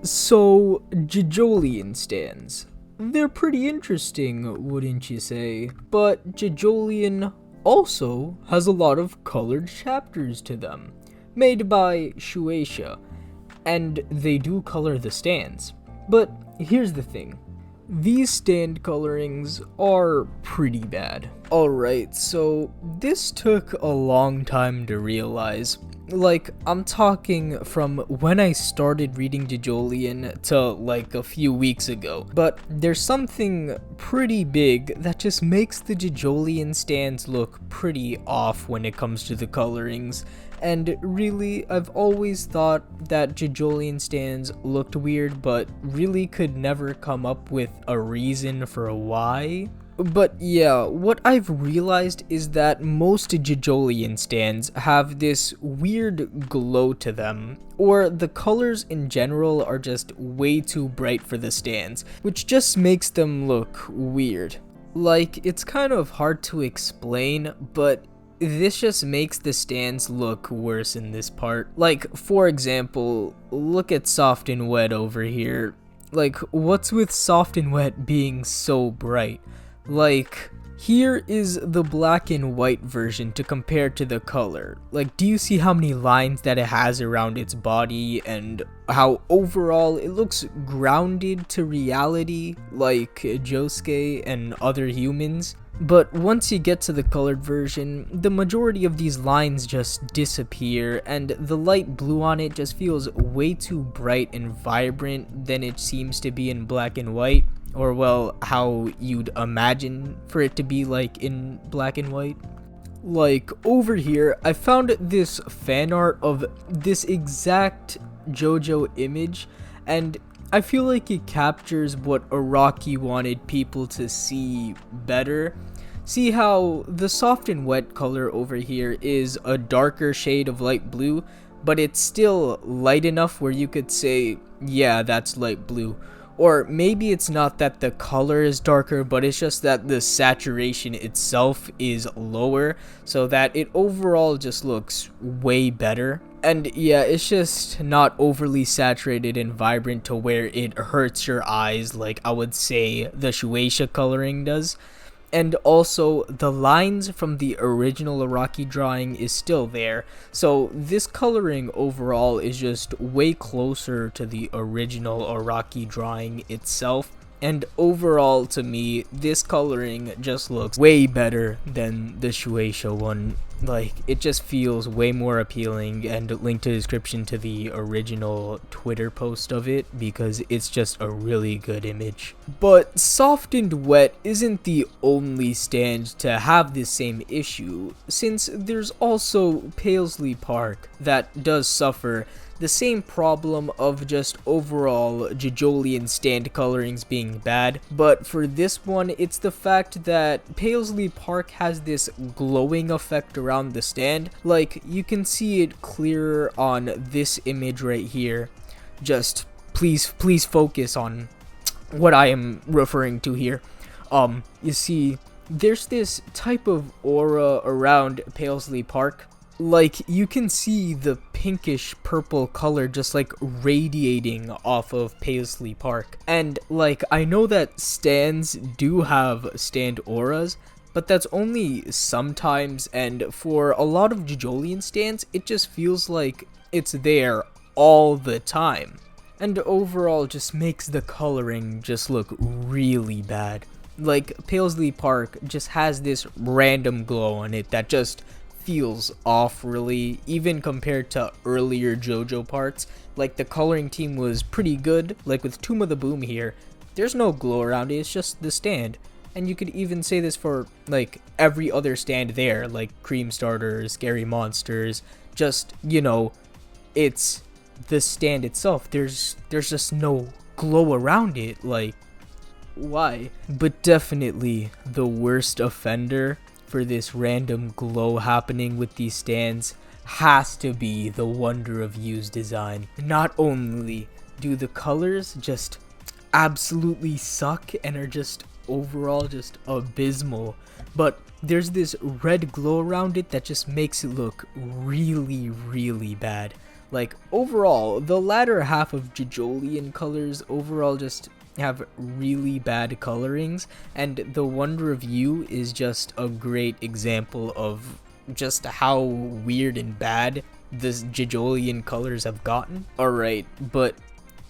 So, Jojolion stands. They're pretty interesting, wouldn't you say? But Jojolion also has a lot of colored chapters to them, made by Shueisha, and they do color the stands. But here's the thing. These stand colorings are pretty bad. Alright, so this took a long time to realize. Like, I'm talking from when I started reading Jojolion to like a few weeks ago. But there's something pretty big that just makes the Jojolion stands look pretty off when it comes to the colorings. And really, I've always thought that Jojolion stands looked weird, but really could never come up with a reason for why. But yeah, what I've realized is that most Jojolion stands have this weird glow to them, or the colors in general are just way too bright for the stands, which just makes them look weird. Like, it's kind of hard to explain, but this just makes the stands look worse in this part. Like, for example, look at Soft and Wet over here. Like, what's with Soft and Wet being so bright? Like, here is the black and white version to compare to the color. Like, do you see how many lines that it has around its body and how overall it looks grounded to reality like Josuke and other humans? But once you get to the colored version, the majority of these lines just disappear, and the light blue on it just feels way too bright and vibrant than it seems to be in black and white, or well, how you'd imagine for it to be like in black and white. Like, over here, I found this fan art of this exact JoJo image, and I feel like it captures what Araki wanted people to see better. See how the Soft and Wet color over here is a darker shade of light blue, but it's still light enough where you could say, yeah, that's light blue. Or maybe it's not that the color is darker, but it's just that the saturation itself is lower, so that it overall just looks way better. And yeah, it's just not overly saturated and vibrant to where it hurts your eyes like I would say the Shueisha coloring does. And also, the lines from the original Araki drawing is still there, so this coloring overall is just way closer to the original Araki drawing itself. And overall, to me, this coloring just looks way better than the Shueisha one. Like, it just feels way more appealing, and link to the description to the original Twitter post of it, because it's just a really good image. But Soft and Wet isn't the only stand to have this same issue, since there's also Paisley Park that does suffer the same problem of just overall Jojolion stand colorings being bad, but for this one, it's the fact that Paisley Park has this glowing effect around the stand. Like, you can see it clearer on this image right here. Just please focus on what I am referring to here. You see, there's this type of aura around Paisley Park. Like, you can see the pinkish purple color just like radiating off of Paisley Park. And like, I know that stands do have stand auras, but that's only sometimes, and for a lot of Jojolion stands, it just feels like it's there all the time. And overall just makes the coloring just look really bad. Like, Paisley Park just has this random glow on it that just feels off, really, even compared to earlier JoJo parts. Like, the coloring team was pretty good. Like with Tomb of the Boom here, there's no glow around it, it's just the stand. And you could even say this for like every other stand there, like Cream Starters, Scary Monsters. Just, you know, it's the stand itself. There's just no glow around it. Like, why? But definitely the worst offender for this random glow happening with these stands has to be the Wonder of You's design. Not only do the colors just absolutely suck and are just overall just abysmal, but there's this red glow around it that just makes it look really bad. Like, overall, the latter half of Jojolion colors overall just have really bad colorings, and the Wonder of You is just a great example of just how weird and bad this Jojolion colors have gotten. Alright, but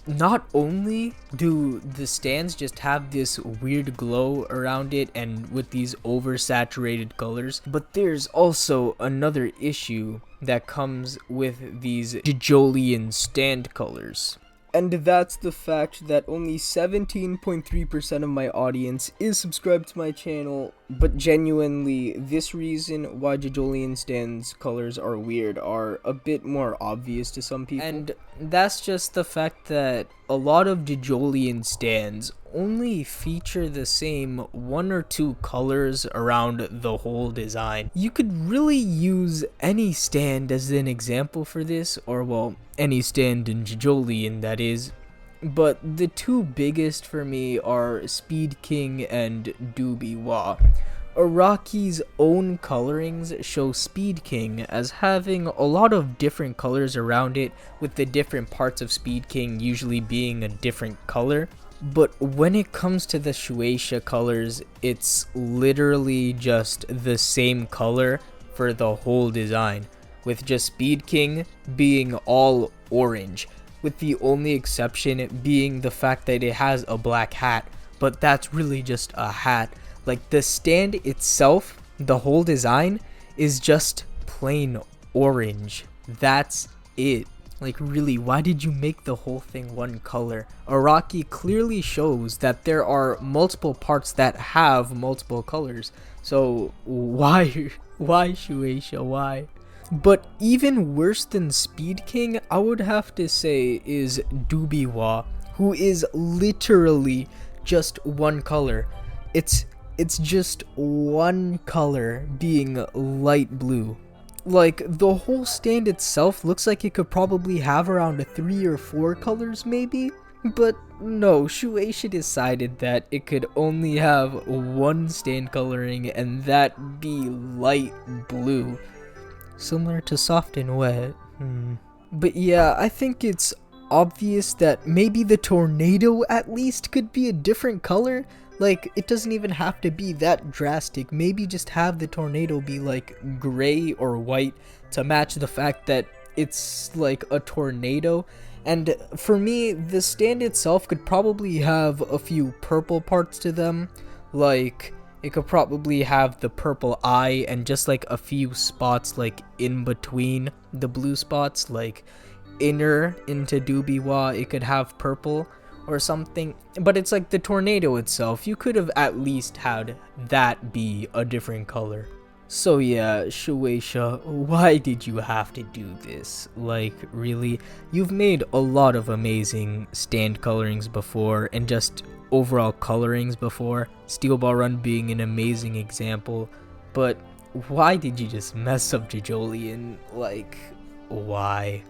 not only do the stands just have this weird glow around it and with these oversaturated colors, but there's also another issue that comes with these Jojolion stand colors. And that's the fact that only 17.3% of my audience is subscribed to my channel, but genuinely, this reason why Jojolion stands colors are weird are a bit more obvious to some people. And that's just the fact that a lot of Jojolion stands only feature the same 1 or 2 colors around the whole design. You could really use any stand as an example for this, or well, any stand in Jojolion that is, but the 2 biggest for me are Speed King and Doobie-Wa. Araki's own colorings show Speed King as having a lot of different colors around it, with the different parts of Speed King usually being a different color. But when it comes to the Shueisha colors, it's literally just the same color for the whole design, with just Speed King being all orange, with the only exception being the fact that it has a black hat, but that's really just a hat. Like, the stand itself, the whole design, is just plain orange. That's it. Like, really, why did you make the whole thing one color? Araki clearly shows that there are multiple parts that have multiple colors. So, why Shueisha, why? But even worse than Speed King, I would have to say, is Doobie-Wa, who is literally just one color. It's just one color being light blue. Like, the whole stand itself looks like it could probably have around 3 or 4 colors maybe, but no, Shueisha decided that it could only have one stand coloring, and that be light blue, similar to Soft and Wet. But yeah, I think it's obvious that maybe the tornado at least could be a different color. Like, it doesn't even have to be that drastic. Maybe just have the tornado be like gray or white to match the fact that it's like a tornado. And for me, the stand itself could probably have a few purple parts to them. Like, it could probably have the purple eye and just like a few spots like in between the blue spots, like inner into Doobie-Wa, it could have purple or something. But it's like the tornado itself, you could have at least had that be a different color. So yeah, Shueisha, why did you have to do this? Like, really? You've made a lot of amazing stand colorings before, and just overall colorings before, Steel Ball Run being an amazing example, but why did you just mess up Jojolion? Like, why?